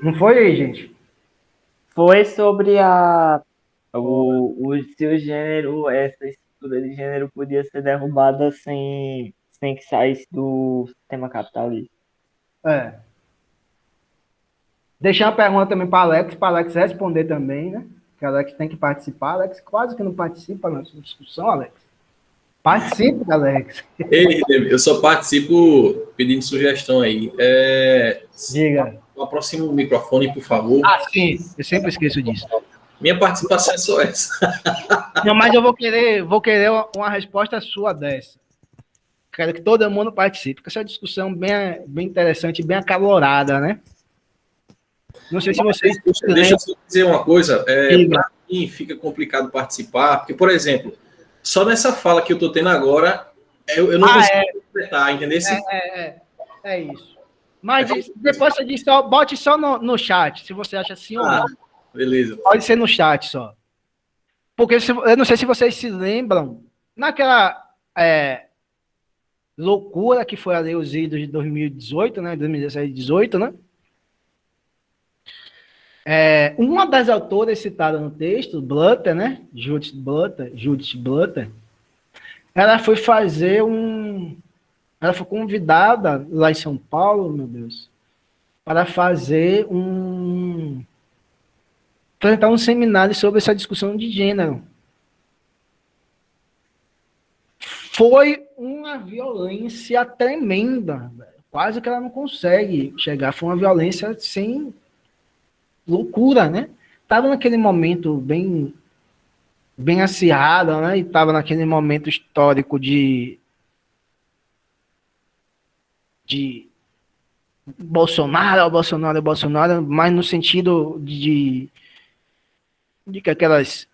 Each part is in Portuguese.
Não foi, gente? Foi sobre se o gênero, essa estrutura de gênero podia ser derrubada sem que saísse do sistema capitalista. É. Deixar uma pergunta também para Alex responder também, né? Que Alex tem que participar. Alex quase que não participa na nossa discussão, Alex. Participe, Alex. Ei, eu só participo pedindo sugestão aí. Diga. Aproxima o microfone, por favor. Ah, sim. Eu sempre esqueço disso. Minha participação é só essa. Não, mas eu vou querer uma resposta sua dessa. Quero que todo mundo participe, porque essa é uma discussão bem interessante, bem acalorada, né? Não sei se vocês... Deixa eu só dizer uma coisa. Diga. Para mim fica complicado participar, porque, por exemplo, só nessa fala que eu estou tendo agora, eu não consigo completar, entendeu? É isso. Mas depois você diz só, bote só no chat, se você acha assim ou não. Beleza. Pode ser no chat só. Porque eu não sei se vocês se lembram, naquela loucura que foi ali os idos de 2018, né? 2017 e 2018, né? Uma das autoras citada no texto, Blutter, né? Judith Blutter, ela foi fazer ela foi convidada lá em São Paulo, meu Deus, para fazer apresentar um seminário sobre essa discussão de gênero. Foi uma violência tremenda, quase que ela não consegue chegar. Foi uma violência sem loucura, né? Estava naquele momento bem acirrado, né? E estava naquele momento histórico de Bolsonaro, mas no sentido de que aquelas...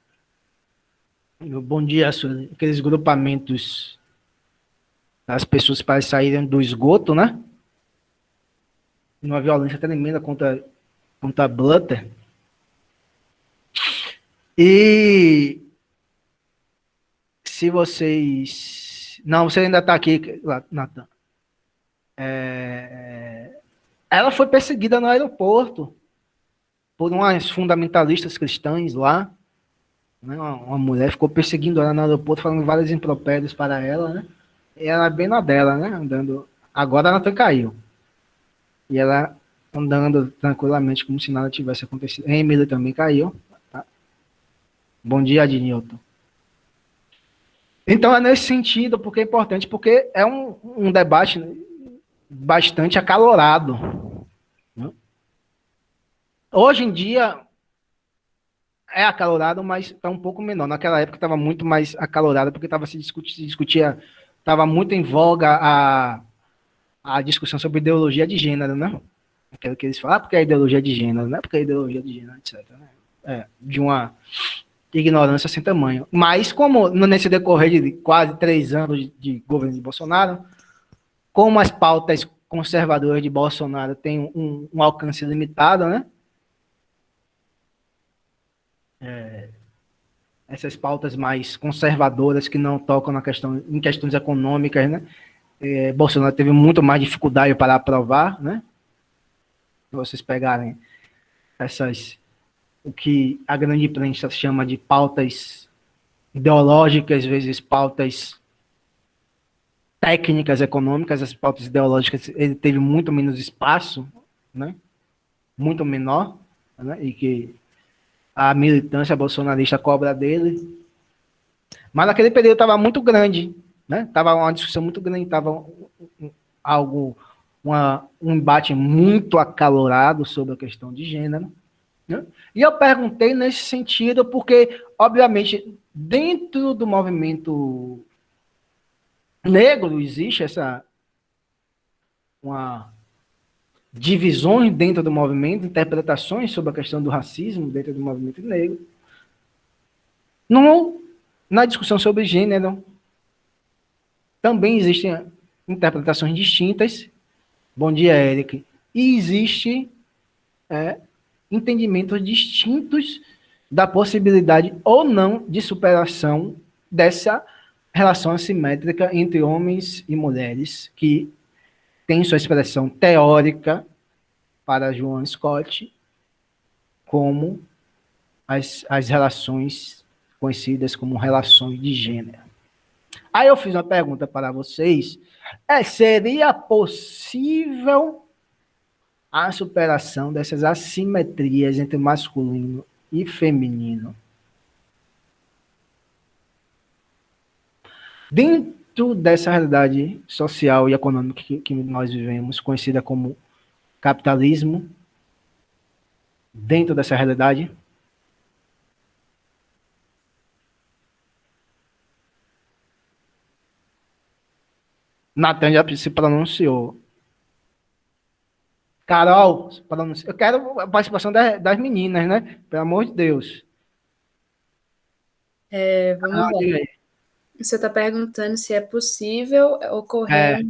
Bom dia, aqueles grupamentos das pessoas para saírem do esgoto, né? Uma violência tremenda contra Blutter. E se vocês... Não, você ainda está aqui, Natan. Ela foi perseguida no aeroporto por umas fundamentalistas cristãs lá. Né? Uma mulher ficou perseguindo ela no aeroporto, falando vários impropérios para ela, né? E ela bem na dela, né? Andando. Agora ela caiu. E ela andando tranquilamente, como se nada tivesse acontecido. A Emília também caiu. Tá? Bom dia, Adnilton. Então é nesse sentido, porque é importante, porque é um debate bastante acalorado. Né? Hoje em dia é acalorado, mas está um pouco menor. Naquela época estava muito mais acalorado, porque estava se discutia, estava muito em voga a discussão sobre ideologia de gênero, né? Aquilo que eles falam, porque é ideologia de gênero, né? Porque é ideologia de gênero, etc. Né? De uma ignorância sem tamanho. Mas, como nesse decorrer de quase 3 anos de governo de Bolsonaro, como as pautas conservadoras de Bolsonaro têm um alcance limitado, né? Essas pautas mais conservadoras que não tocam em questões econômicas, né? Bolsonaro teve muito mais dificuldade para aprovar, né? Se vocês pegarem o que a grande imprensa chama de pautas ideológicas, às vezes pautas técnicas econômicas, as pautas ideológicas, ele teve muito menos espaço, né? Muito menor, né? E que a militância bolsonarista cobra dele. Mas naquele período estava muito grande, né? Estava uma discussão muito grande, estava um embate muito acalorado sobre a questão de gênero. Né? E eu perguntei nesse sentido porque, obviamente, dentro do movimento negro existe uma divisões dentro do movimento, interpretações sobre a questão do racismo dentro do movimento negro. Na discussão sobre gênero, também existem interpretações distintas. Bom dia, Eric. E existem entendimentos distintos da possibilidade ou não de superação dessa relação assimétrica entre homens e mulheres, que tem sua expressão teórica para Joan Scott como as relações conhecidas como relações de gênero. Aí eu fiz uma pergunta para vocês. Seria possível a superação dessas assimetrias entre masculino e feminino dentro dessa realidade social e econômica que nós vivemos, conhecida como capitalismo, dentro dessa realidade? Natan já se pronunciou. Carol, eu quero a participação das meninas, né? Pelo amor de Deus. Vamos lá. Você está perguntando se é possível ocorrer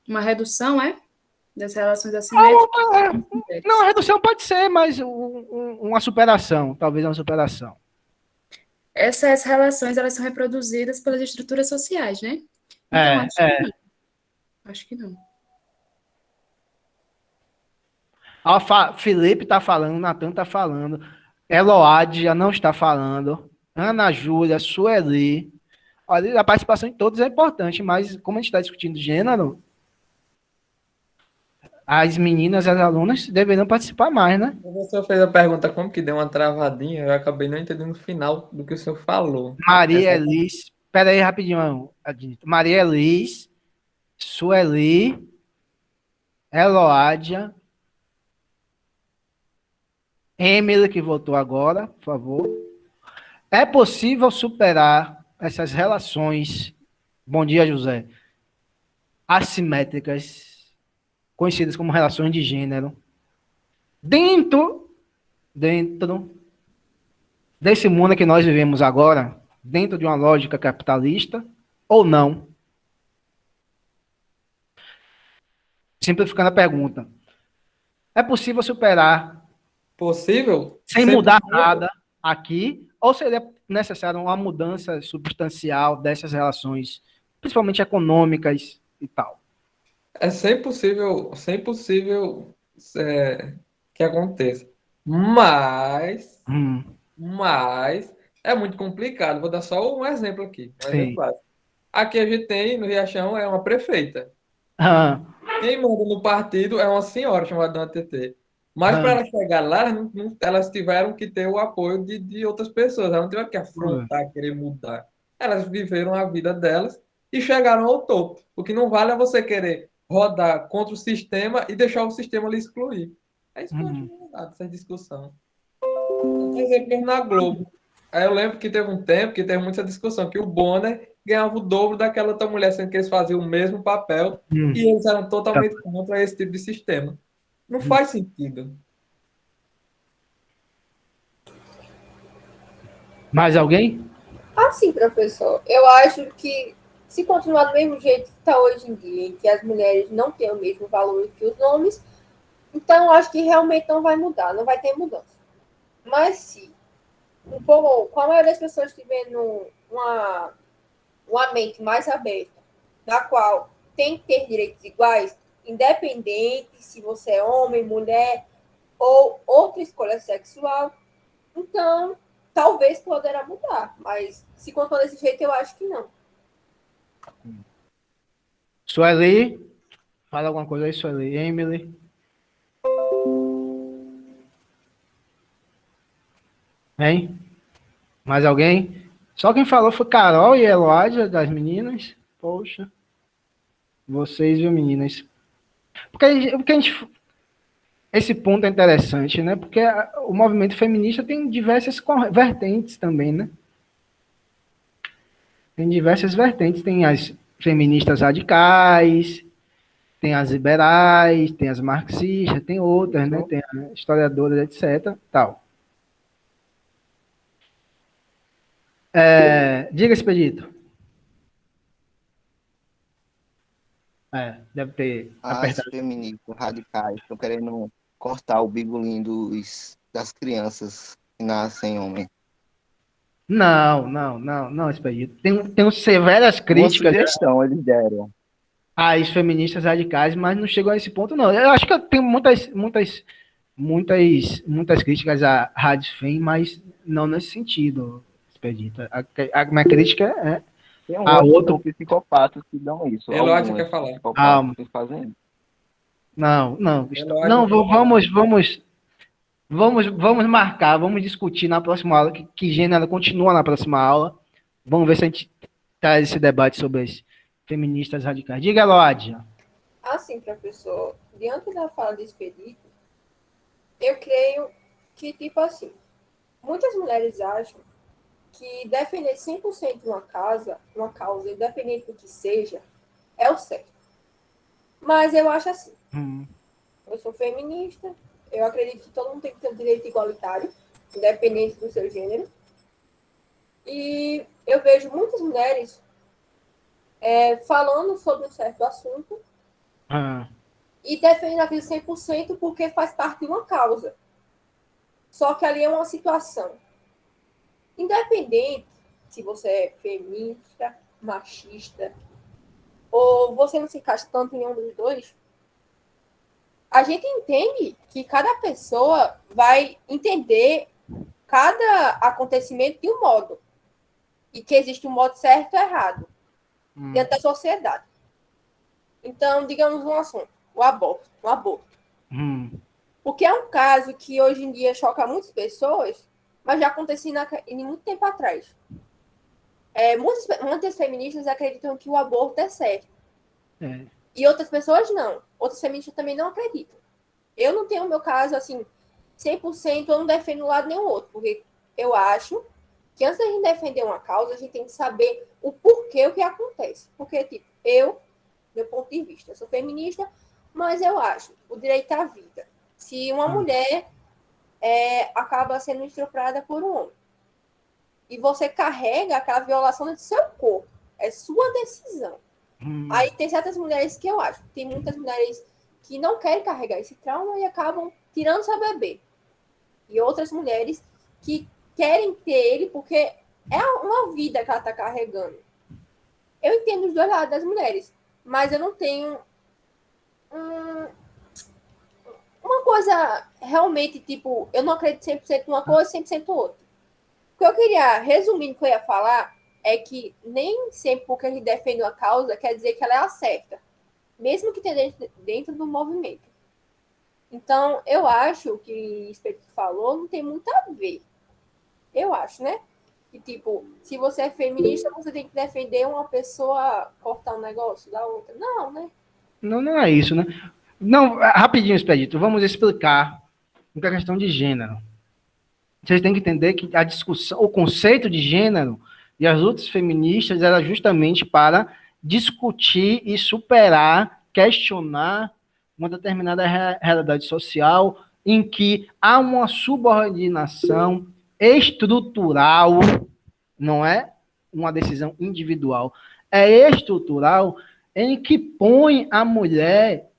uma redução, das relações assimétricas? Não, a redução pode ser, mas uma superação, talvez uma superação. Essas relações, elas são reproduzidas pelas estruturas sociais, né? Então, acho que não. Felipe está falando, Natan está falando, Eloádia não está falando, Ana Júlia, Sueli. Olha, a participação de todos é importante, mas como a gente está discutindo gênero, as meninas, as alunas deveriam participar mais, né? O senhor fez a pergunta como que deu uma travadinha, eu acabei não entendendo o final do que o senhor falou. Maria Elis, espera aí rapidinho, Adito. Maria Elis, Sueli, Eloádia, Emily, que voltou agora, por favor. É possível superar essas relações, bom dia, José, assimétricas, conhecidas como relações de gênero, dentro desse mundo que nós vivemos agora, dentro de uma lógica capitalista, ou não? Simplificando a pergunta. É possível superar possível? Sem mudar nada aqui, ou seria necessário uma mudança substancial dessas relações, principalmente econômicas e tal? É sem possível que aconteça. Mas é muito complicado. Vou dar só um exemplo aqui. Aqui a gente tem, no Riachão, é uma prefeita. Quem manda no partido é uma senhora chamada Dona TT. Mas para ela chegar lá, elas tiveram que ter o apoio de outras pessoas. Elas não tiveram que afrontar, querer mudar. Elas viveram a vida delas e chegaram ao topo. O que não vale é você querer rodar contra o sistema e deixar o sistema lhe excluir. É isso que eu acho mudado, essa discussão. Por exemplo, mesmo na Globo. Aí eu lembro que teve um tempo que teve muita discussão, que o Bonner ganhava o dobro daquela outra mulher, sendo que eles faziam o mesmo papel e eles eram totalmente contra esse tipo de sistema. Não faz sentido. Mais alguém? Sim, professor. Eu acho que se continuar do mesmo jeito que está hoje em dia, em que as mulheres não têm o mesmo valor que os homens, então eu acho que realmente não vai mudar, não vai ter mudança. Mas se com a maioria das pessoas tiverem uma mente mais aberta, na qual tem que ter direitos iguais, independente se você é homem, mulher ou outra escolha sexual, então talvez poderá mudar, mas se continuar desse jeito, eu acho que não. Sueli, fala alguma coisa aí, Sueli. Emily. Hein? Mais alguém? Só quem falou foi Carol e Eloádia, das meninas. Poxa. Vocês, viu, meninas? Porque esse ponto é interessante, né? Porque o movimento feminista tem diversas vertentes também, né? Tem diversas vertentes. Tem as feministas radicais, tem as liberais, tem as marxistas, tem outras, né? Tem historiadoras, etc. Tal. Diga, Expedito. Deve ter apertado. As feministas radicais estão querendo cortar o bigolim das crianças que nascem homem. Não, Expedito. Tem severas críticas. Uma sugestão eles deram. Às feministas radicais, mas não chegou a esse ponto, não. Eu acho que tem muitas muitas críticas à Rádio FEM, mas não nesse sentido, Expedito. A minha crítica é Tem a outro. psicopatas que dão isso. Eloy, você Alguns quer falar? psicopatas que fazem isso. Não, Eloy, não, você quer falar? vamos marcar, vamos discutir na próxima aula, que gênero continua na próxima aula. Vamos ver se a gente traz esse debate sobre as feministas radicais. Diga, Eloy. Assim, professor, diante da fala do Expedito, eu creio que, tipo assim, muitas mulheres acham que defender 100% uma causa, independente do que seja, é o certo. Mas eu acho assim. Eu sou feminista, eu acredito que todo mundo tem que ter um direito igualitário, independente do seu gênero. E eu vejo muitas mulheres falando sobre um certo assunto e defendendo aquilo 100% porque faz parte de uma causa. Só que ali é uma situação. Independente se você é feminista, machista, ou você não se encaixa tanto em nenhum dos dois, a gente entende que cada pessoa vai entender cada acontecimento de um modo. E que existe um modo certo e errado dentro da sociedade. Então, digamos um assunto, o aborto. Porque é um caso que hoje em dia choca muitas pessoas, mas já acontecia muito tempo atrás. Muitas feministas acreditam que o aborto é certo. E outras pessoas não. Outras feministas também não acreditam. Eu não tenho o meu caso, assim, 100%, eu não defendo um lado nem o outro, porque eu acho que antes da gente defender uma causa, a gente tem que saber o porquê, o que acontece. Porque, tipo, meu ponto de vista, eu sou feminista, mas eu acho o direito à vida. Se uma mulher acaba sendo estuprada por um homem, e você carrega aquela violação do seu corpo, é sua decisão. Aí tem certas mulheres que eu acho, tem muitas mulheres que não querem carregar esse trauma e acabam tirando seu bebê. E outras mulheres que querem ter ele porque é uma vida que ela está carregando. Eu entendo os dois lados das mulheres, mas eu não tenho uma coisa realmente, tipo, eu não acredito 100% numa coisa e 100% outra. O que eu queria, resumindo o que eu ia falar, é que nem sempre porque a gente defende uma causa quer dizer que ela é a certa, mesmo que tenha dentro do movimento. Então, eu acho que o Espírito falou não tem muito a ver. Eu acho, né? Que, tipo, se você é feminista, você tem que defender uma pessoa cortar um negócio da outra. Não, né? Não é isso, né? Não, rapidinho, Expedito, vamos explicar a questão de gênero. Vocês têm que entender que a discussão, o conceito de gênero e as lutas feministas era justamente para discutir e superar, questionar uma determinada realidade social em que há uma subordinação estrutural, não é uma decisão individual, é estrutural, em que põe a mulher,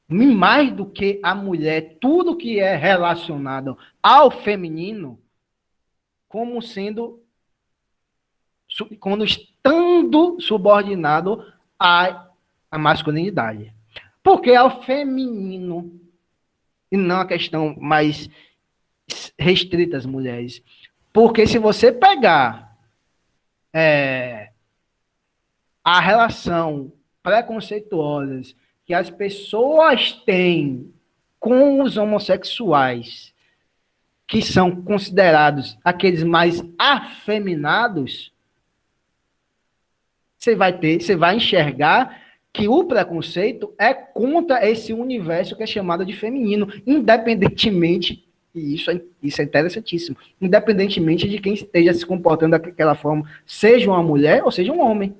mais do que a mulher, tudo que é relacionado ao feminino, como sendo, quando estando subordinado à masculinidade. Porque é o feminino, e não a questão mais restrita às mulheres. Porque se você pegar a relação preconceituosa que as pessoas têm com os homossexuais, que são considerados aqueles mais afeminados, você vai enxergar que o preconceito é contra esse universo que é chamado de feminino, independentemente, e isso é interessantíssimo, independentemente de quem esteja se comportando daquela forma, seja uma mulher ou seja um homem.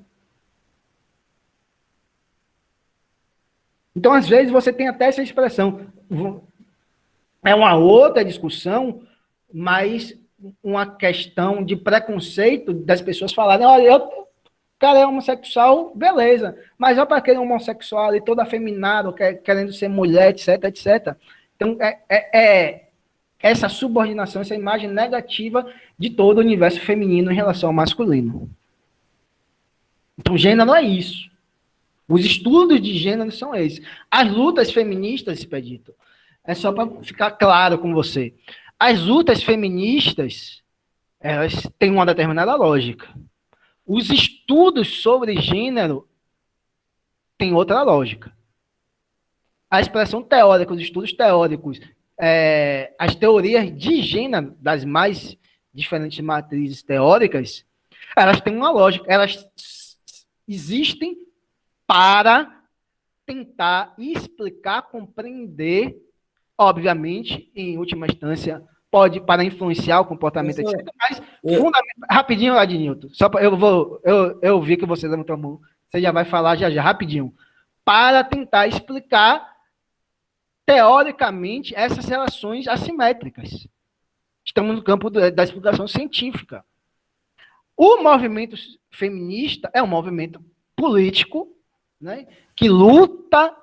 Então, às vezes, você tem até essa expressão. É uma outra discussão, mas uma questão de preconceito das pessoas falarem, olha, o cara é homossexual, beleza, mas olha para aquele homossexual ali, todo afeminado, querendo ser mulher, etc, etc. Então, essa subordinação, essa imagem negativa de todo o universo feminino em relação ao masculino. Então, gênero é isso. Os estudos de gênero são esses. As lutas feministas, Expedito, É só para ficar claro com você. As lutas feministas, elas têm uma determinada lógica. Os estudos sobre gênero têm outra lógica. A expressão teórica, os estudos teóricos, as teorias de gênero das mais diferentes matrizes teóricas, elas têm uma lógica. Elas existem para tentar explicar, compreender, obviamente, em última instância, pode para influenciar o comportamento, etc. Mas, rapidinho, Adnilton, só pra, eu vi que você levantou a mão, você já vai falar já, rapidinho, para tentar explicar, teoricamente, essas relações assimétricas. Estamos no campo da explicação científica. O movimento feminista é um movimento político, né, que luta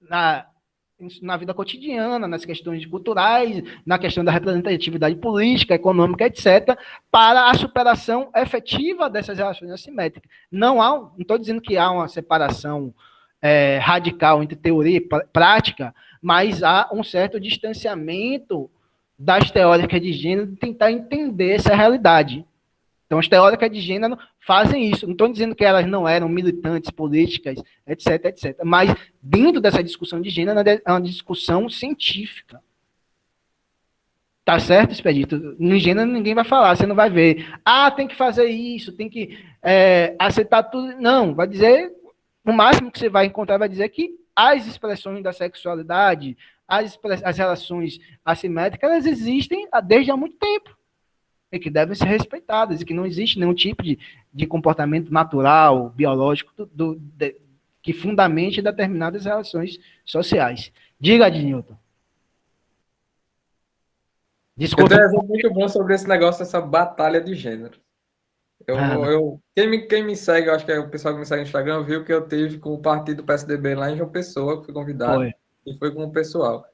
na vida cotidiana, nas questões culturais, na questão da representatividade política, econômica, etc., para a superação efetiva dessas relações assimétricas. Não estou dizendo que há uma separação radical entre teoria e prática, mas há um certo distanciamento das teóricas de gênero de tentar entender essa realidade. Então, as teóricas de gênero fazem isso. Não estou dizendo que elas não eram militantes políticas, etc., etc. Mas, dentro dessa discussão de gênero, é uma discussão científica. Tá certo, Expedito? No gênero, ninguém vai falar, você não vai ver. Tem que fazer isso, tem que aceitar tudo. Não, vai dizer, o máximo que você vai encontrar vai dizer que as expressões da sexualidade, as relações assimétricas, elas existem desde há muito tempo. E que devem ser respeitadas, e que não existe nenhum tipo de comportamento natural, biológico, que fundamente determinadas relações sociais. Diga, Adnilton. Desculpa. Eu tenho um muito bom sobre esse negócio, essa batalha de gênero. Quem me segue, eu acho que é o pessoal que me segue no Instagram, viu que eu tive com o partido PSDB lá em João Pessoa, que fui convidado, e foi com o pessoal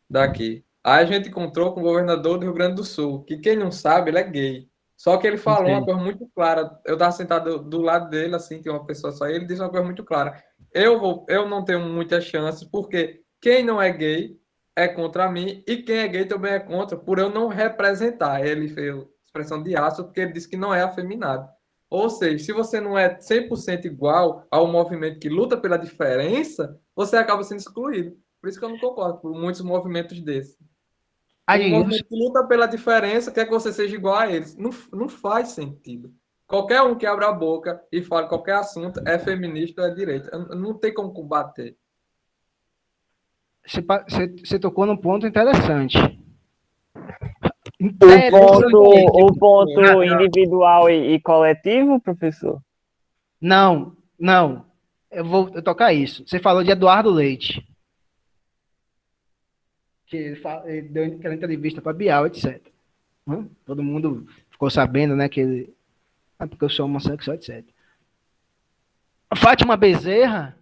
daqui. Aí a gente encontrou com o governador do Rio Grande do Sul, que quem não sabe, ele é gay. Só que ele falou uma coisa muito clara. Eu estava sentado do lado dele, assim, tem uma pessoa só, e ele disse uma coisa muito clara. Eu não tenho muitas chances, porque quem não é gay é contra mim, e quem é gay também é contra, por eu não representar. Ele fez expressão de aço, porque ele disse que não é afeminado. Ou seja, se você não é 100% igual ao movimento que luta pela diferença, você acaba sendo excluído. Por isso que eu não concordo com muitos movimentos desses. O movimento que luta pela diferença quer que você seja igual a eles. Não faz sentido. Qualquer um que abra a boca e fale qualquer assunto é feminista ou é direita. Não tem como combater. Você tocou num ponto interessante. O ponto individual e coletivo, professor? Não. Eu vou tocar isso. Você falou de Eduardo Leite. Que ele deu aquela entrevista para Bial, etc. Todo mundo ficou sabendo, né, que ele... porque eu sou homossexual, etc. A Fátima Bezerra,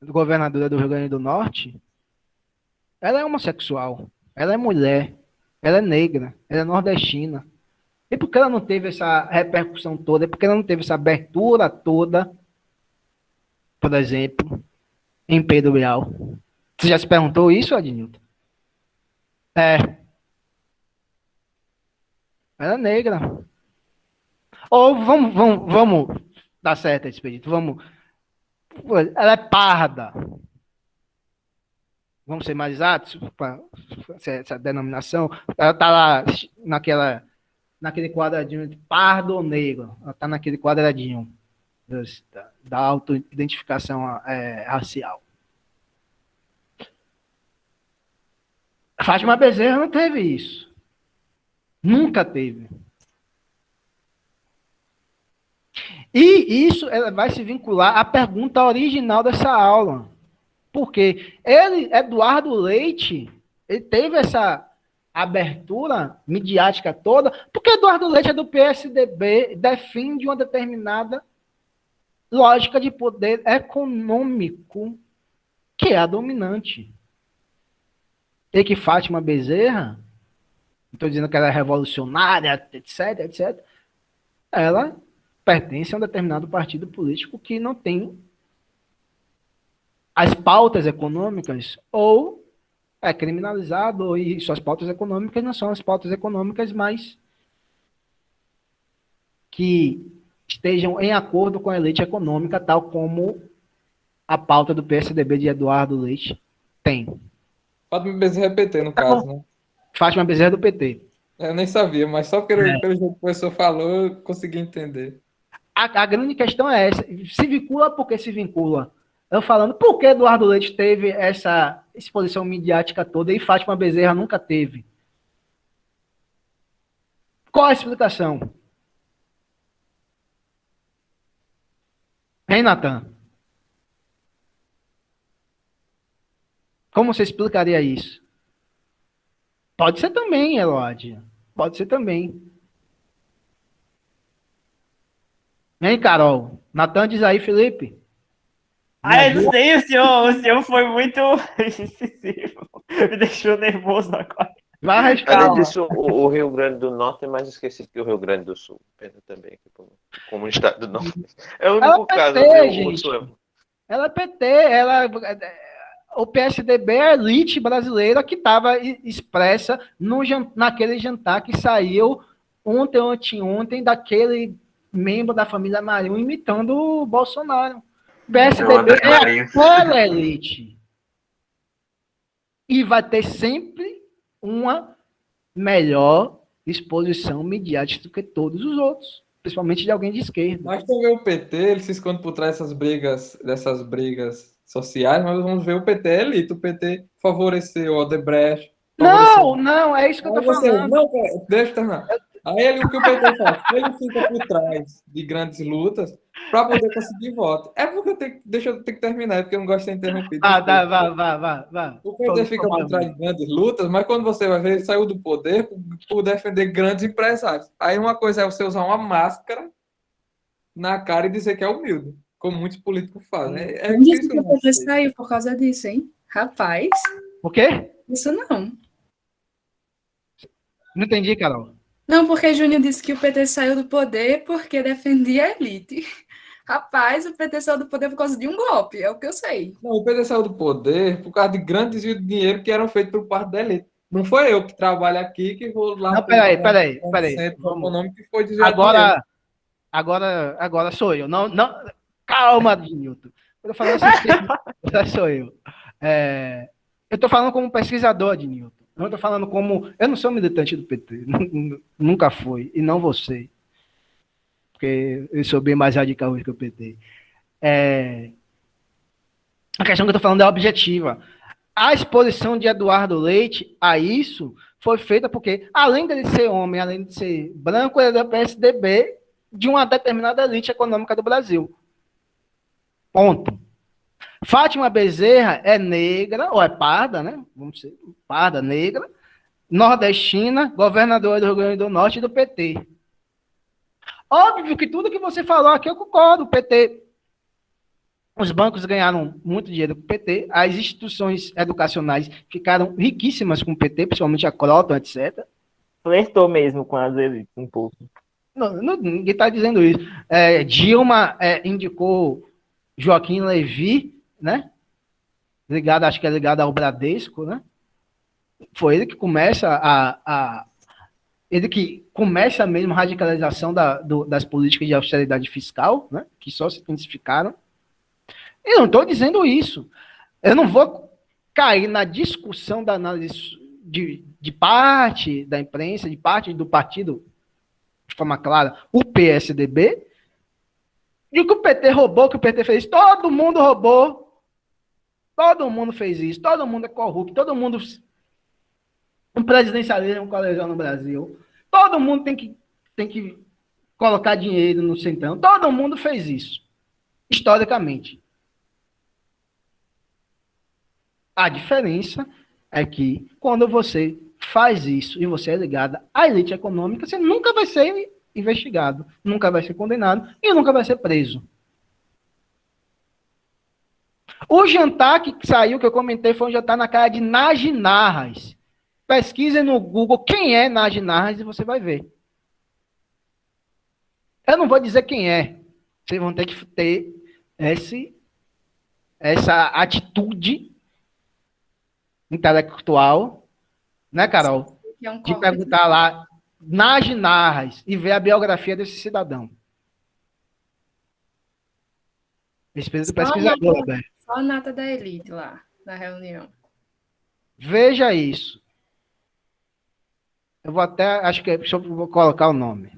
governadora do Rio Grande do Norte, ela é homossexual, ela é mulher, ela é negra, ela é nordestina. E por que ela não teve essa repercussão toda? E por que ela não teve essa abertura toda, por exemplo, em Pedro Bial? Você já se perguntou isso, Adnilton? Ela é negra. Ou vamos dar certo, Expedito. Ela é parda. Vamos ser mais exatos para essa denominação. Ela está lá naquele quadradinho de pardo ou negro. Ela está naquele quadradinho da auto-identificação racial. Fátima Bezerra não teve isso. Nunca teve. E isso vai se vincular à pergunta original dessa aula. Porque Eduardo Leite, ele teve essa abertura midiática toda, porque Eduardo Leite é do PSDB, defende uma determinada lógica de poder econômico, que é a dominante. E que Fátima Bezerra, não estou dizendo que ela é revolucionária, etc., etc., ela pertence a um determinado partido político que não tem as pautas econômicas ou é criminalizado e suas pautas econômicas não são as pautas econômicas mais que estejam em acordo com a elite econômica, tal como a pauta do PSDB de Eduardo Leite tem. Fátima Bezerra é PT, no caso, né? Fátima Bezerra do PT. Eu nem sabia, mas só pelo jeito que o professor falou, eu consegui entender. A grande questão é essa. Se vincula porque se vincula. Eu falando, por que Eduardo Leite teve essa exposição midiática toda e Fátima Bezerra nunca teve? Qual a explicação? Hein, Natan? Como você explicaria isso? Pode ser também, Elódia. Pode ser também. Hein, Carol? Natan diz aí, Felipe. Eu não sei, o senhor foi muito incisivo. Me deixou nervoso agora. Vai arriscar. Além disso, o Rio Grande do Norte é mais esquecido que o Rio Grande do Sul. Pena também, como o Estado do Norte. É o único caso PT, gente. Ela é PT, o PSDB é a elite brasileira que estava expressa naquele jantar que saiu ontem, daquele membro da família Marinho imitando o Bolsonaro. O PSDB é aquela elite. E vai ter sempre uma melhor exposição midiática do que todos os outros, principalmente de alguém de esquerda. Mas também o PT, ele se esconde por trás dessas brigas sociais, mas vamos ver o PT é elite, o PT favoreceu o Odebrecht. Não, é isso que eu tô falando. Não, deixa eu terminar. Aí o que o PT faz? Ele fica por trás de grandes lutas para poder conseguir voto. É porque eu tenho que terminar, porque eu não gosto de ser interrompido. Vá. O PT fica por trás de grandes lutas, mas quando você vai ver, ele saiu do poder por defender grandes empresários. Aí uma coisa é você usar uma máscara na cara e dizer que é humilde, como muitos políticos fazem. Não disse que o PT saiu por causa disso, hein? Rapaz. O quê? Isso não. Não entendi, Carol. Não, porque Júnior disse que o PT saiu do poder porque defendia a elite. Rapaz, o PT saiu do poder por causa de um golpe, é o que eu sei. Não, o PT saiu do poder por causa de grandes desvios de dinheiro que eram feitos por parte da elite. Não foi eu que trabalho aqui que vou lá... Não, peraí. Centro econômico que foi desviar Agora sou eu. Não, calma, Nilton. Eu tô falando assim, sou eu. Eu tô falando como pesquisador de Newton. Eu tô falando como... Eu não sou militante do PT. Nunca fui. E não vou ser. Porque eu sou bem mais radical que o PT. A questão que eu tô falando é objetiva. A exposição de Eduardo Leite a isso foi feita porque, além dele ser homem, além de ser branco, ele é do PSDB de uma determinada elite econômica do Brasil. Ponto. Fátima Bezerra é negra, ou é parda, né? Vamos dizer, parda, negra, nordestina, governadora do Rio Grande do Norte e do PT. Óbvio que tudo que você falou aqui eu concordo. O PT, os bancos ganharam muito dinheiro com o PT, as instituições educacionais ficaram riquíssimas com o PT, principalmente a Croton, etc. Flertou mesmo com as elites um pouco. Ninguém está dizendo isso. Dilma indicou Joaquim Levy, né? Acho que é ligado ao Bradesco, né? Foi ele que começa ele que começa mesmo a radicalização das políticas de austeridade fiscal, né? Que só se intensificaram. Eu não estou dizendo isso. Eu não vou cair na discussão da análise de parte da imprensa, de parte do partido, de forma clara, o PSDB, e o que o PT roubou, que o PT fez. Todo mundo roubou. Todo mundo fez isso. Todo mundo é corrupto. Todo mundo... Um presidencialismo colegial no Brasil. Todo mundo tem que colocar dinheiro no centrão. Todo mundo fez isso. Historicamente. A diferença é que quando você faz isso e você é ligado à elite econômica, você nunca vai ser investigado, nunca vai ser condenado e nunca vai ser preso. O jantar que saiu, que eu comentei, foi um jantar na cara de Nagy Narras. Pesquise no Google quem é Nagy Narras e você vai ver. Eu não vou dizer quem é. Vocês vão ter que ter essa atitude intelectual, né, Carol? Que é um De corte. perguntar lá nas narras e ver a biografia desse cidadão. Espírito pesquisador, Roberto. Só a nata da elite lá, na reunião. Veja isso. Eu vou até, acho que, deixa eu vou colocar o nome.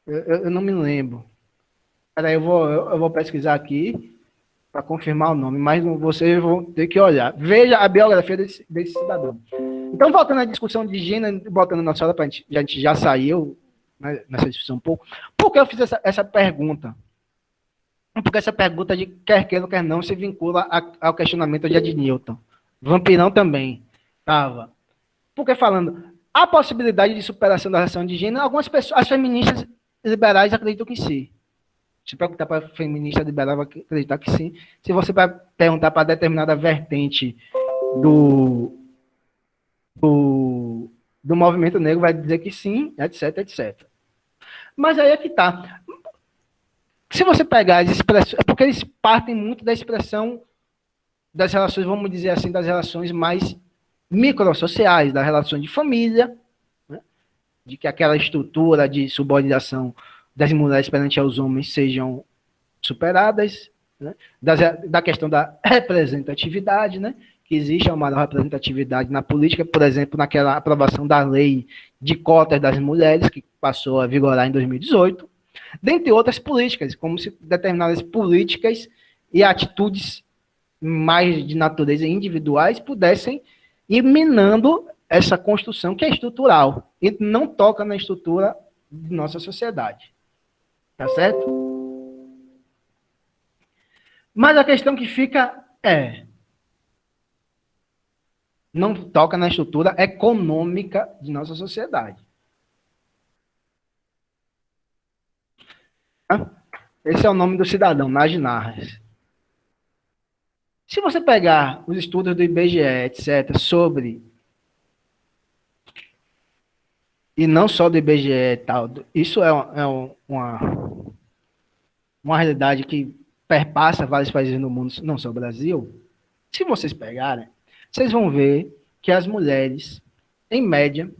Eu não me lembro. Peraí, eu vou pesquisar aqui para confirmar o nome, mas vocês vão ter que olhar. Veja a biografia desse cidadão. Então, voltando à discussão de gênero, botando na sala, a gente já saiu, né, nessa discussão um pouco. Por que eu fiz essa pergunta? Porque essa pergunta de quer queira ou quer não se vincula ao questionamento de Ed Newton. Vampirão também estava. Porque falando, a possibilidade de superação da relação de gênero, algumas pessoas, as feministas liberais acreditam que sim. Se perguntar para a feminista liberal, vai acreditar que sim. Se você vai perguntar para determinada vertente do movimento negro, vai dizer que sim, etc, etc. Mas aí é que está. Se você pegar as expressões, é porque eles partem muito da expressão das relações, vamos dizer assim, das relações mais microsociais, das relações de família, né? De que aquela estrutura de subordinação das mulheres perante aos homens sejam superadas, né? Da questão da representatividade, né? Que existe uma maior representatividade na política, por exemplo, naquela aprovação da lei de cotas das mulheres, que passou a vigorar em 2018, dentre outras políticas, como se determinadas políticas e atitudes mais de natureza individuais pudessem ir minando essa construção que é estrutural e não toca na estrutura de nossa sociedade. Tá certo? Mas a questão que fica não toca na estrutura econômica de nossa sociedade. Esse é o nome do cidadão, Najnarras. Se você pegar os estudos do IBGE, etc., sobre, e não só do IBGE e tal, isso é uma realidade que perpassa vários países no mundo, não só o Brasil. Se vocês pegarem, vocês vão ver que as mulheres, em média,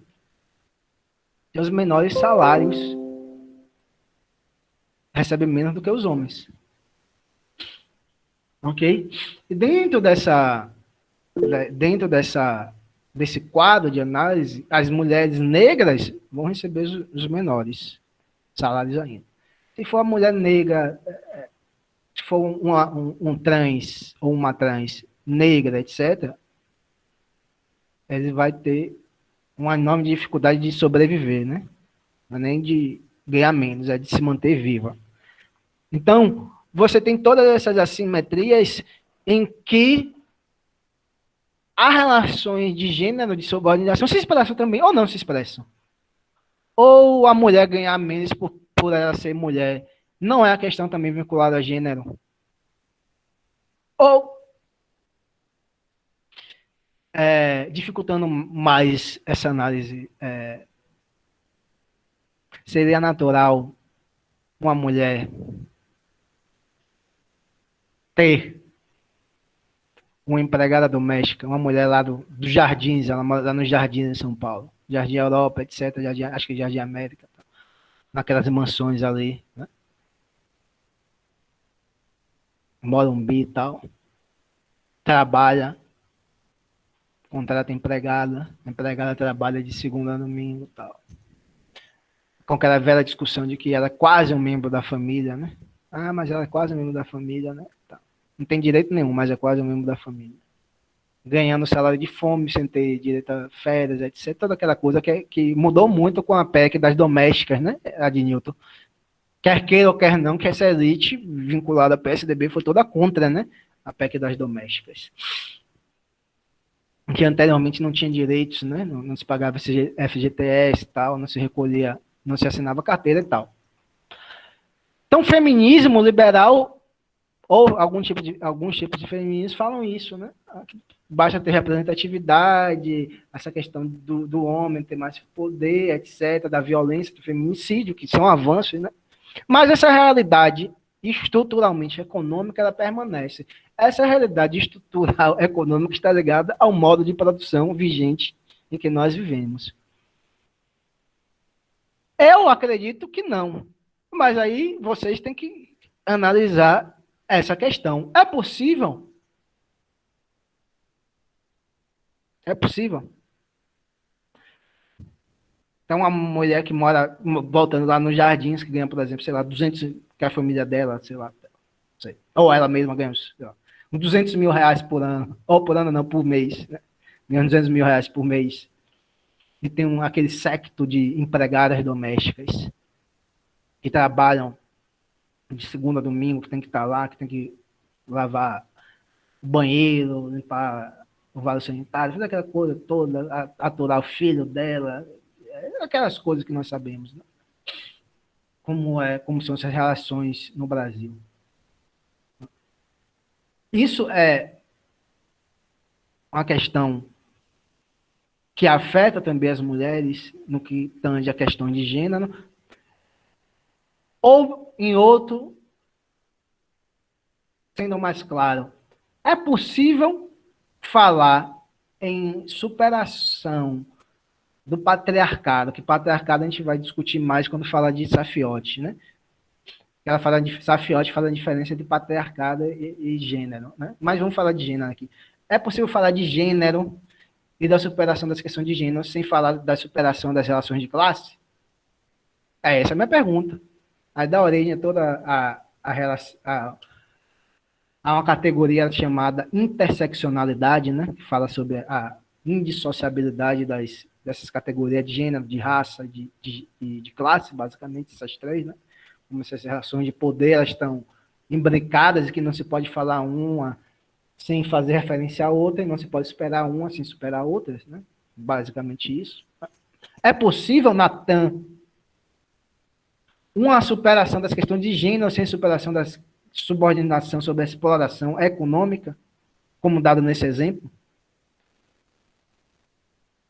têm os menores salários, recebem menos do que os homens. Ok? E dentro desse quadro de análise, as mulheres negras vão receber os menores salários ainda. Se for a mulher negra, se for um trans ou uma trans negra, etc., ele vai ter uma enorme dificuldade de sobreviver, né? Não é nem de ganhar menos, é de se manter viva. Então, você tem todas essas assimetrias em que há relações de gênero, de subordinação, se expressam também, ou não se expressam. Ou a mulher ganhar menos por ela ser mulher, não é a questão também vinculada a gênero. Ou, dificultando mais essa análise, seria natural uma mulher ter uma empregada doméstica, uma mulher lá dos Jardins, ela mora lá nos Jardins em São Paulo, Jardim Europa, etc., acho que Jardim América, naquelas mansões ali, né? Morumbi e tal, trabalha, contrata empregada, a empregada trabalha de segunda a domingo e tal. Com aquela velha discussão de que ela é quase um membro da família, né? Ah, mas ela é quase um membro da família, né? Tá. Não tem direito nenhum, mas é quase um membro da família. Ganhando salário de fome, sem ter direito a férias, etc. Toda aquela coisa que mudou muito com a PEC das domésticas, né, Ed Newton? Quer queira ou quer não, que essa elite vinculada ao PSDB foi toda contra, né? A PEC das domésticas. Que anteriormente não tinha direitos, né? Não se pagava FGTS e tal, não se recolhia, não se assinava carteira e tal. Então, feminismo liberal, ou alguns tipos de feminismo falam isso, né? Basta ter representatividade, essa questão do homem ter mais poder, etc., da violência, do feminicídio, que são avanços, né? Mas essa realidade estruturalmente econômica, ela permanece. Essa realidade estrutural econômica está ligada ao modo de produção vigente em que nós vivemos. Eu acredito que não. Mas aí vocês têm que analisar essa questão. É possível? É possível. Então, uma mulher que mora, voltando lá nos Jardins, que ganha, por exemplo, sei lá, 200, que é a família dela, sei lá, sei, ou ela mesma ganha, sei lá, uns 200 mil reais por ano, ou por ano não, por mês, né? Ganha 200 mil reais por mês. E tem aquele séquito de empregadas domésticas que trabalham de segunda a domingo, que tem que estar lá, que tem que lavar o banheiro, limpar o vaso sanitário, fazer aquela coisa toda, aturar o filho dela, aquelas coisas que nós sabemos, né? Como são essas relações no Brasil. Isso é uma questão que afeta também as mulheres no que tange a questão de gênero, ou em outro, sendo mais claro, é possível falar em superação do patriarcado, que patriarcado a gente vai discutir mais quando falar de Safiotti, né? Ela fala de Safiotti, fala da diferença de patriarcado e gênero, né? Mas vamos falar de gênero aqui. É possível falar de gênero e da superação das questões de gênero sem falar da superação das relações de classe? Essa é a minha pergunta. Aí dá origem a toda a uma categoria chamada interseccionalidade, né? Que fala sobre a indissociabilidade dessas categorias de gênero, de raça, de classe, basicamente, essas três, né? Como essas relações de poder, elas estão imbricadas e que não se pode falar uma sem fazer referência à outra, e não se pode superar uma sem superar outras, né? Basicamente isso. É possível, Natan, uma superação das questões de gênero sem superação da subordinação sobre a exploração econômica, como dado nesse exemplo?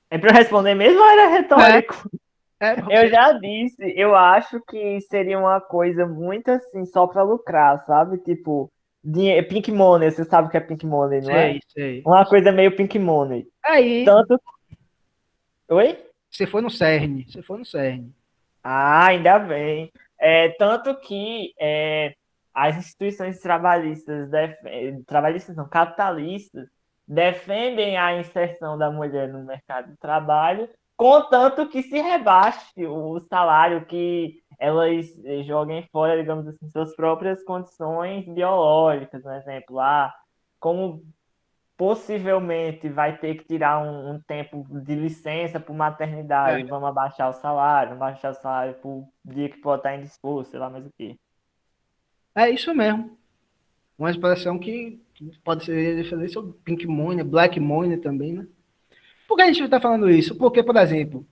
É para responder mesmo ou era retórico? Eu já disse, eu acho que seria uma coisa muito assim, só para lucrar, sabe? Tipo, Pink Money, você sabe o que é Pink Money, não é? Sei. Uma coisa meio Pink Money. Aí. Tanto. Oi? Você foi no CERN. Ah, ainda bem. Tanto que as instituições trabalhistas, trabalhistas não, capitalistas, defendem a inserção da mulher no mercado de trabalho, contanto que se rebaixe o salário, que elas joguem fora, digamos assim, suas próprias condições biológicas, por exemplo, como possivelmente vai ter que tirar um tempo de licença por maternidade, vamos abaixar o salário, por dia que pode estar indisposto, sei lá mais o quê. É isso mesmo. Uma expressão que pode ser referência ao Pink Money, Black Money também, né? Por que a gente está falando isso? Porque, por exemplo,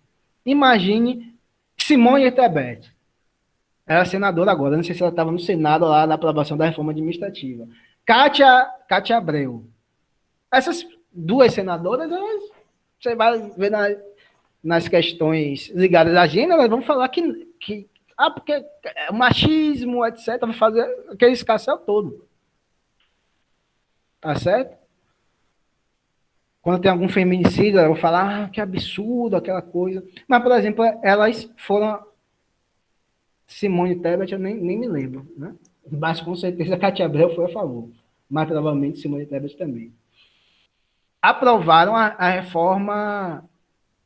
imagine Simone Tebet. Ela é senadora agora, não sei se ela estava no Senado lá na aprovação da reforma administrativa. Cátia Abreu. Essas duas senadoras, você vai ver nas questões ligadas à gênero, elas vão falar que porque o machismo, etc., vai fazer aquele escarcéu todo. Tá certo? Quando tem algum feminicídio, eu vou falar, que absurdo, aquela coisa. Mas, por exemplo, elas foram. Simone Tebet, eu nem me lembro, né? Mas com certeza a Cátia Abreu foi a favor. Mas provavelmente Simone Tebet também. Aprovaram a reforma,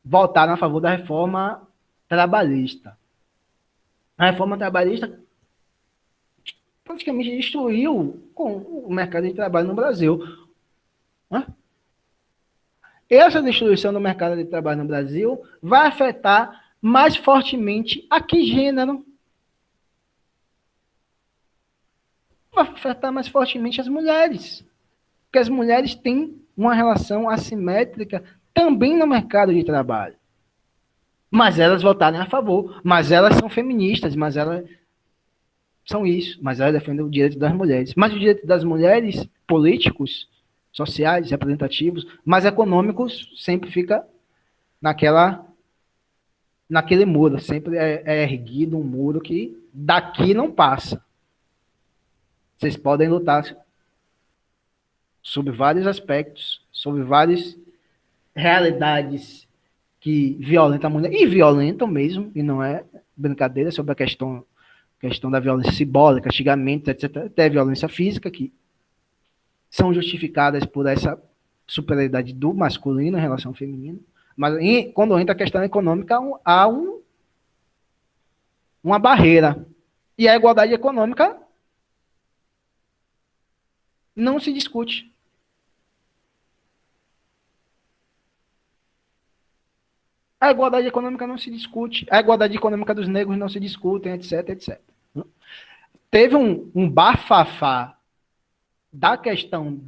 votaram a favor da reforma trabalhista. A reforma trabalhista praticamente destruiu o mercado de trabalho no Brasil. Essa destruição do mercado de trabalho no Brasil vai afetar mais fortemente a que gênero? Vai afetar mais fortemente as mulheres. Porque as mulheres têm uma relação assimétrica também no mercado de trabalho. Mas elas votaram a favor. Mas elas são feministas. Mas elas são isso. Mas elas defendem o direito das mulheres. Mas o direito das mulheres, políticos, sociais, representativos, mas econômicos, sempre fica naquele muro. Sempre é erguido um muro que daqui não passa. Vocês podem lutar sobre vários aspectos, sobre várias realidades que violentam a mulher, e violentam mesmo, e não é brincadeira, sobre a questão da violência simbólica, xingamentos, etc., até violência física, que são justificadas por essa superioridade do masculino em relação ao feminino. Mas quando entra a questão econômica, há uma barreira. E a igualdade econômica não se discute. A igualdade econômica não se discute. A igualdade econômica dos negros não se discute, etc, etc. Teve um bafafá da questão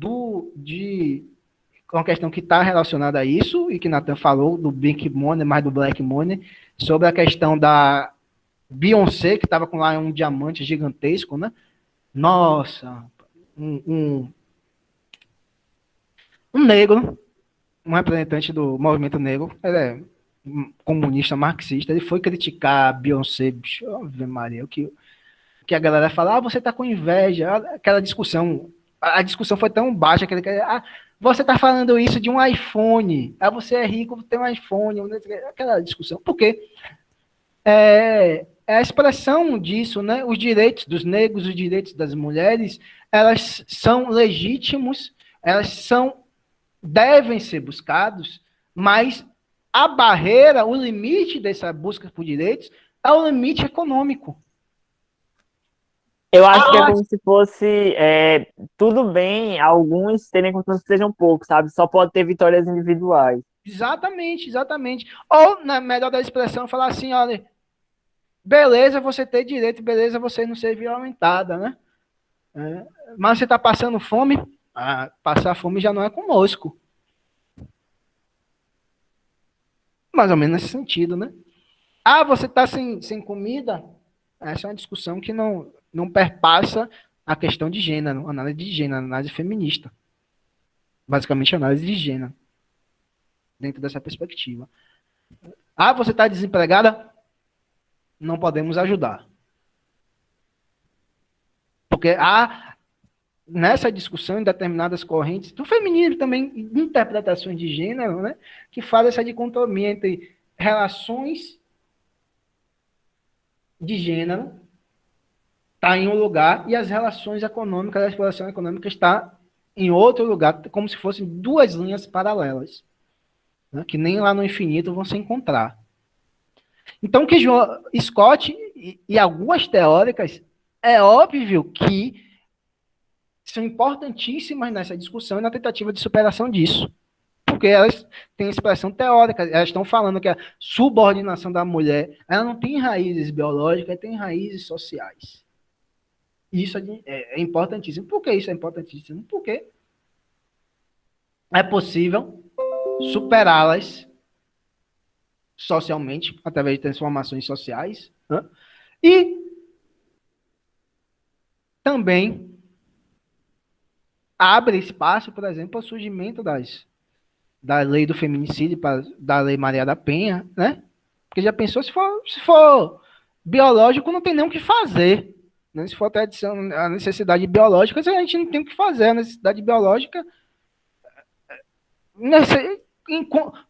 uma questão que está relacionada a isso, e que Nathan falou, do Big Money, mais do Black Money, sobre a questão da Beyoncé, que estava com lá um diamante gigantesco, né? Nossa, um negro, um representante do movimento negro, ele é um comunista marxista, ele foi criticar a Beyoncé, bicho, Ave Maria, o que a galera fala, você tá com inveja, aquela discussão, a discussão foi tão baixa que ele quer, você tá falando isso de um iPhone, você é rico, tem um iPhone, aquela discussão, porque é a expressão disso, né? Os direitos dos negros, os direitos das mulheres, elas são legítimos, devem ser buscados, mas a barreira, o limite dessa busca por direitos é o limite econômico. Eu acho que é como se fosse tudo bem, alguns terem condições que sejam poucos, sabe? Só pode ter vitórias individuais. Exatamente, exatamente. Ou, na melhor da expressão, falar assim, olha, beleza você ter direito, beleza você não ser violentada, né? Mas você está passando fome, passar fome já não é conosco. Mais ou menos nesse sentido, né? Você está sem comida? Essa é uma discussão que não perpassa a questão de gênero, análise de gênero, análise feminista. Basicamente, análise de gênero. Dentro dessa perspectiva. Você está desempregada? Não podemos ajudar. Porque nessa discussão, em determinadas correntes, do feminismo também, interpretações de gênero, né, que fazem essa dicotomia entre relações de gênero, está em um lugar, e as relações econômicas, a exploração econômica está em outro lugar, como se fossem duas linhas paralelas, né, que nem lá no infinito vão se encontrar. Então, que Scott e algumas teóricas, é óbvio que são importantíssimas nessa discussão e na tentativa de superação disso. Porque elas têm expressão teórica, elas estão falando que a subordinação da mulher, ela não tem raízes biológicas, tem raízes sociais. Isso é importantíssimo. Por que isso é importantíssimo? Porque é possível superá-las socialmente, através de transformações sociais, né? E também abre espaço, por exemplo, ao surgimento da lei do feminicídio, da lei Maria da Penha, né? Porque já pensou, se for biológico, não tem nem o que fazer, né? Se for a necessidade biológica, a gente não tem o que fazer. A necessidade biológica,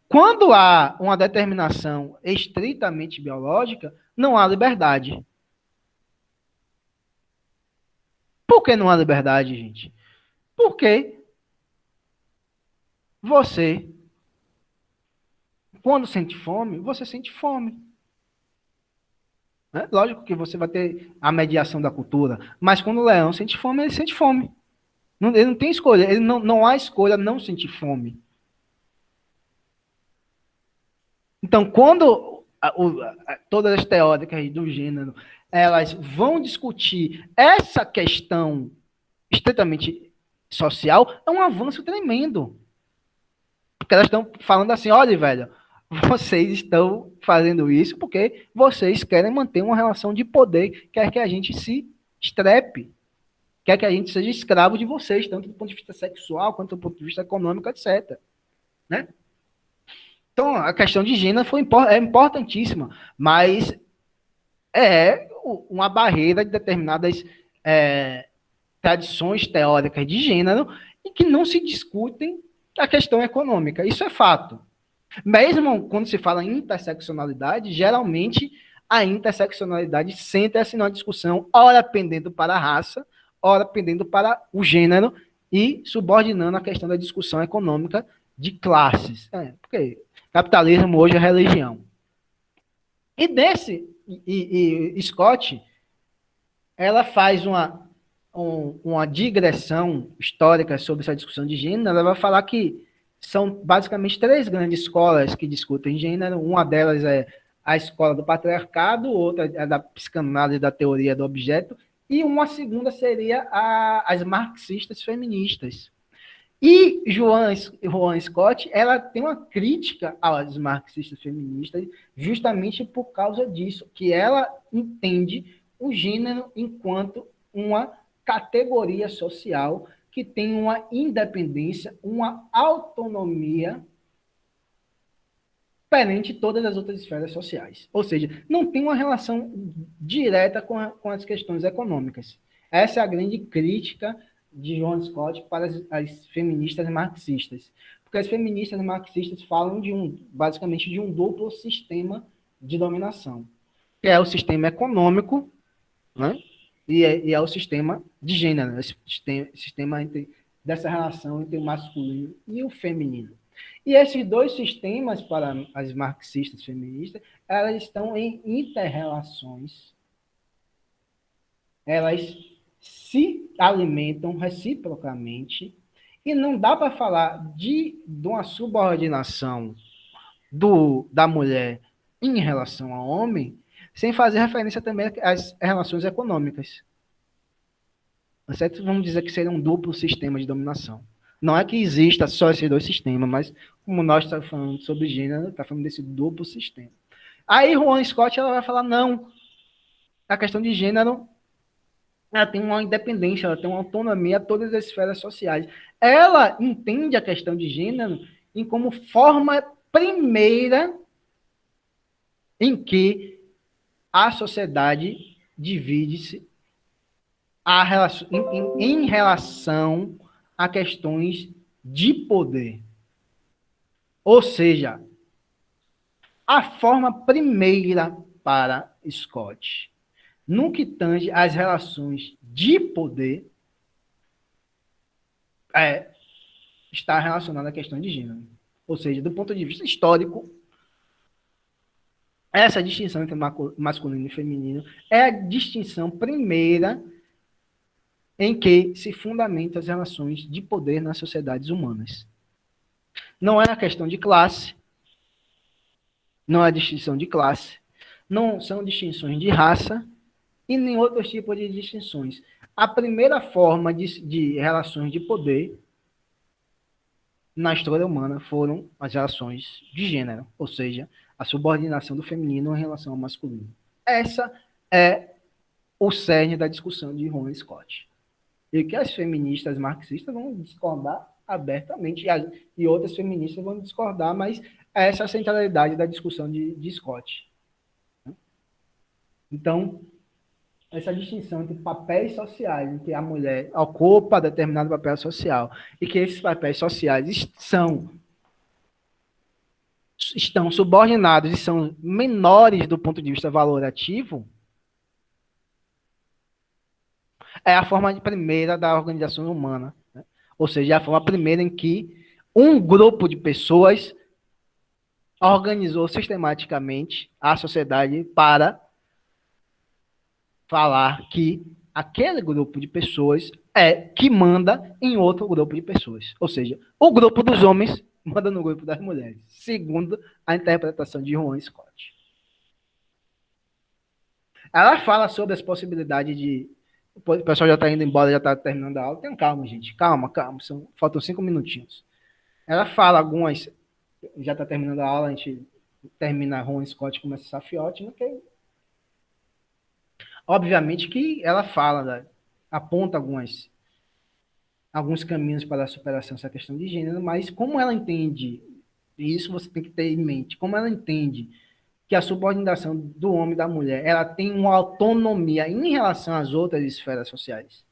quando há uma determinação estritamente biológica, não há liberdade. Por que não há liberdade, gente? Porque você, quando sente fome, você sente fome. Né? Lógico que você vai ter a mediação da cultura, mas quando o leão sente fome, ele sente fome. Ele não tem escolha, não há escolha não sentir fome. Então, quando todas as teóricas do gênero, elas vão discutir essa questão estritamente social, é um avanço tremendo. Porque elas estão falando assim, olha, velho, vocês estão fazendo isso porque vocês querem manter uma relação de poder, quer que a gente se estrepe, quer que a gente seja escravo de vocês, tanto do ponto de vista sexual, quanto do ponto de vista econômico, etc. Né? Então, a questão de gênero é importantíssima, mas é uma barreira de determinadas tradições teóricas de gênero e que não se discutem a questão econômica. Isso é fato. Mesmo quando se fala em interseccionalidade, geralmente a interseccionalidade senta-se numa discussão, ora pendendo para a raça, ora pendendo para o gênero e subordinando a questão da discussão econômica de classes. Porque capitalismo hoje é religião. E Scott, ela faz uma digressão histórica sobre essa discussão de gênero. Ela vai falar que são basicamente 3 grandes escolas que discutem gênero. Uma delas é a escola do patriarcado, outra é da psicanálise da teoria do objeto, e uma segunda seria as marxistas feministas. E Joan Scott, ela tem uma crítica às marxistas feministas justamente por causa disso, que ela entende o gênero enquanto uma categoria social que tem uma independência, uma autonomia diferente de todas as outras esferas sociais. Ou seja, não tem uma relação direta com as questões econômicas. Essa é a grande crítica de Joan Scott para as feministas marxistas. Porque as feministas marxistas falam basicamente de um duplo sistema de dominação, que é o sistema econômico, né? E é o sistema de gênero, esse sistema dessa relação entre o masculino e o feminino. E esses 2 sistemas, para as marxistas feministas, elas estão em interrelações. Elas se alimentam reciprocamente e não dá para falar de uma subordinação da mulher em relação ao homem sem fazer referência também às relações econômicas. Certo? Vamos dizer que seria um duplo sistema de dominação. Não é que exista só esses 2 sistemas, mas como nós estamos falando sobre gênero, está falando desse duplo sistema. Aí Joan Scott ela vai falar, não, a questão de gênero ela tem uma independência, ela tem uma autonomia a todas as esferas sociais. Ela entende a questão de gênero como forma primeira em que a sociedade divide-se em relação a questões de poder. Ou seja, a forma primeira para Scott, no que tange às relações de poder, está relacionada à questão de gênero. Ou seja, do ponto de vista histórico, essa distinção entre masculino e feminino é a distinção primeira em que se fundamentam as relações de poder nas sociedades humanas. Não é a questão de classe, não é a distinção de classe, não são distinções de raça e nem outros tipos de distinções. A primeira forma de relações de poder na história humana foram as relações de gênero, ou seja, a subordinação do feminino em relação ao masculino. Essa é o cerne da discussão de Joan Scott. E que as feministas marxistas vão discordar abertamente, e outras feministas vão discordar, mas essa é a centralidade da discussão de Scott. Então, essa distinção entre papéis sociais, em que a mulher ocupa determinado papel social, e que esses papéis sociais estão subordinados e são menores do ponto de vista valorativo, é a forma primeira da organização humana, né? Ou seja, é a forma primeira em que um grupo de pessoas organizou sistematicamente a sociedade para falar que aquele grupo de pessoas é que manda em outro grupo de pessoas. Ou seja, o grupo dos homens manda no grupo das mulheres, segundo a interpretação de Joan Scott. Ela fala sobre as possibilidades de... O pessoal já está indo embora, já está terminando a aula. Tenham calma, gente. Calma. Faltam 5 minutinhos. Ela fala algumas... Já está terminando a aula, a gente termina Joan Scott, começa Safiotti, né? Obviamente que ela fala, aponta alguns caminhos para a superação dessa questão de gênero, mas como ela entende, e isso você tem que ter em mente, como ela entende que a subordinação do homem e da mulher, ela tem uma autonomia em relação às outras esferas sociais.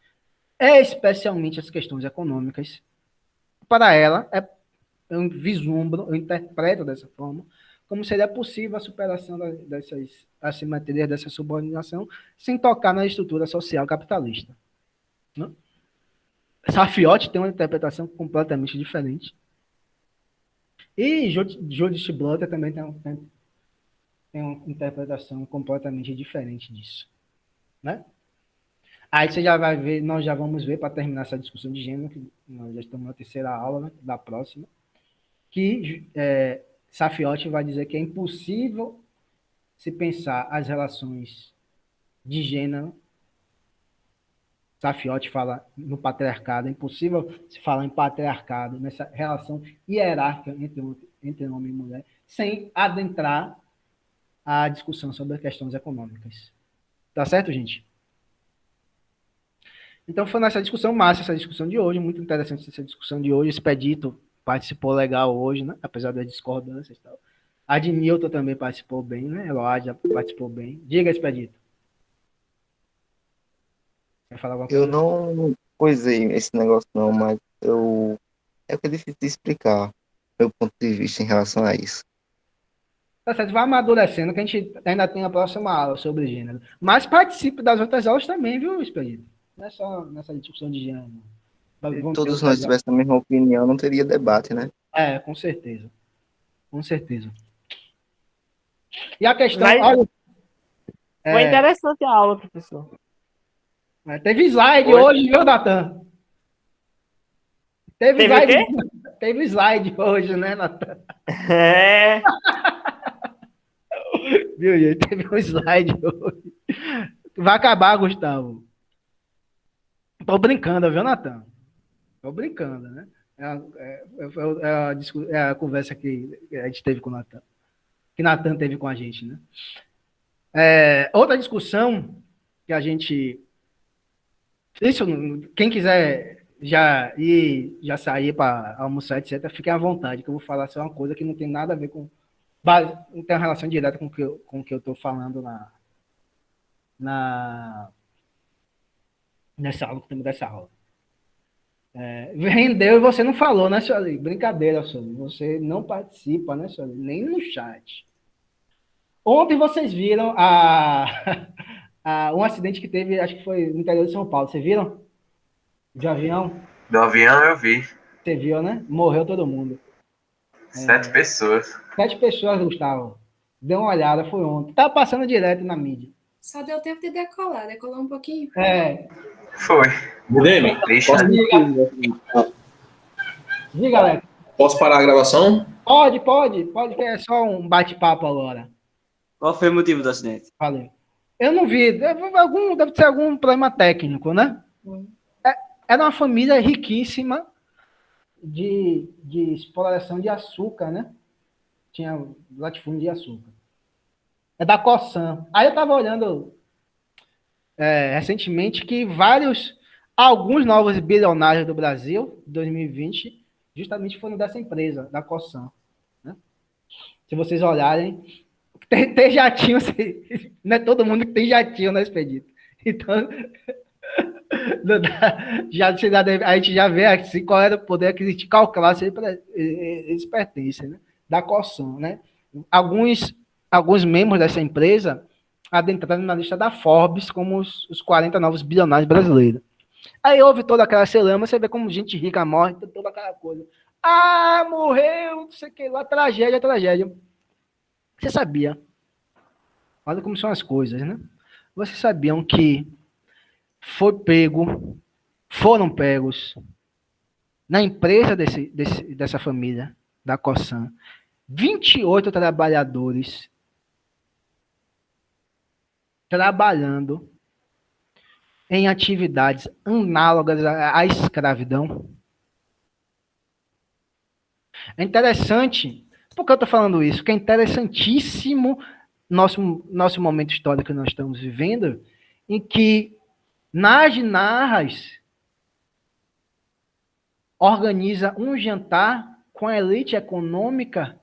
especialmente as questões econômicas, para ela, eu vislumbro, eu interpreto dessa forma, como seria possível a superação dessas assimetrias, dessa subordinação, sem tocar na estrutura social capitalista. Né? Sarfiotti tem uma interpretação completamente diferente. E Judith Butler também tem uma interpretação completamente diferente disso. Né? Aí você já vai ver, nós já vamos ver, para terminar essa discussão de gênero, que nós já estamos na terceira aula, né, da próxima, que Sarfiotti vai dizer que é impossível se pensar as relações de gênero. Sarfiotti fala no patriarcado, é impossível se falar em patriarcado, nessa relação hierárquica entre homem e mulher, sem adentrar a discussão sobre questões econômicas. Tá certo, gente? Então foi nessa discussão massa, essa discussão de hoje, muito interessante essa discussão de hoje. Expedito participou legal hoje, né? Apesar das discordâncias e tal. A Adnilton também participou bem, né? Eloádia participou bem. Diga, Expedito. Quer falar alguma coisa? Eu não coisei esse negócio não, mas é que é difícil de explicar meu ponto de vista em relação a isso. Tá certo, vai amadurecendo, que a gente ainda tem a próxima aula sobre gênero. Mas participe das outras aulas também, viu, Expedito? Não é só nessa discussão de gênero. Se todos nós tivéssemos a mesma opinião, não teria debate, né? Com certeza. Com certeza. E a questão... Mas olha, foi interessante a aula, professor. teve slide hoje, viu, Natan? Teve slide hoje, né, Natan? Viu, gente? Teve um slide hoje. Vai acabar, Gustavo. Tô brincando, viu, Natan? Tô brincando, né? É a conversa que a gente teve com o Natan. Que Natan teve com a gente, né? Outra discussão que a gente... Isso, quem quiser já sair para almoçar, etc., fiquem à vontade, que eu vou falar só uma coisa que não tem nada a ver com... Não tem uma relação direta com o que eu estou falando nessa aula, que temos dessa aula. Rendeu e você não falou, né, Sueli? Brincadeira, Sueli. Você não participa, né, Sueli? Nem no chat. Ontem vocês viram um acidente que teve, acho que foi no interior de São Paulo. Vocês viram? De avião? Do avião eu vi. Você viu, né? Morreu todo mundo. 7 pessoas. 7 pessoas, Gustavo. Deu uma olhada, foi ontem. Tava passando direto na mídia. Só deu tempo de decolar. Decolou um pouquinho. Foi. Guilherme, Diga, Alex. Posso parar a gravação? Pode, que é só um bate-papo agora. Qual foi o motivo do acidente? Valeu. Eu não vi. Deve ser algum problema técnico, né? Era uma família riquíssima de exploração de açúcar, né? Tinha latifúndio de açúcar. É da Cosan. Aí eu estava olhando recentemente que alguns novos bilionários do Brasil, 2020, justamente foram dessa empresa, da Cosan. Né? Se vocês olharem, tem jatinho, não é todo mundo que tem jatinho, né, Expedito? Então, a gente já vê assim, qual era o poder aquisitivo, calcular se eles pertencem, né? Da Cosan, né? Alguns membros dessa empresa adentraram na lista da Forbes como os 40 novos bilionários brasileiros. Aí houve toda aquela celama, você vê como gente rica morre, toda aquela coisa. Morreu, não sei o que lá, tragédia. Você sabia? Olha como são as coisas, né? Vocês sabiam que foram pegos na empresa dessa família, da Cosan, 28 trabalhadores trabalhando em atividades análogas à escravidão. É interessante, por que eu estou falando isso? Que é interessantíssimo nosso momento histórico que nós estamos vivendo, em que Narras organiza um jantar com a elite econômica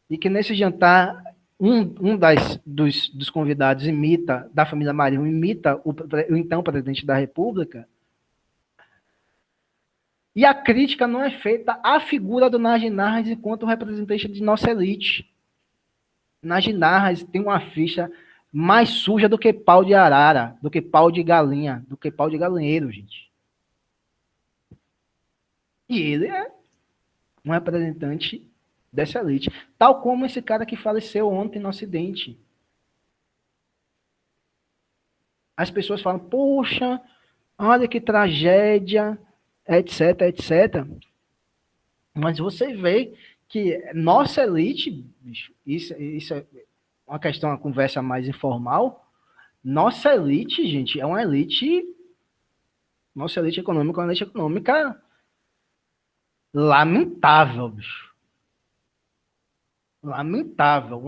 e que nesse jantar dos convidados da família Marinho imita o então presidente da República, E a crítica não é feita à figura do Nagy Narras enquanto representante de nossa elite. Nagy Narras tem uma ficha mais suja do que pau de arara, do que pau de galinha, do que pau de galinheiro, gente. E ele é um representante dessa elite. Tal como esse cara que faleceu ontem no acidente. As pessoas falam, poxa, olha que tragédia, etc, etc. Mas você vê que nossa elite, bicho, isso é uma questão, uma conversa mais informal, nossa elite, gente, é uma elite, nossa elite econômica é uma elite econômica lamentável, bicho. Lamentável.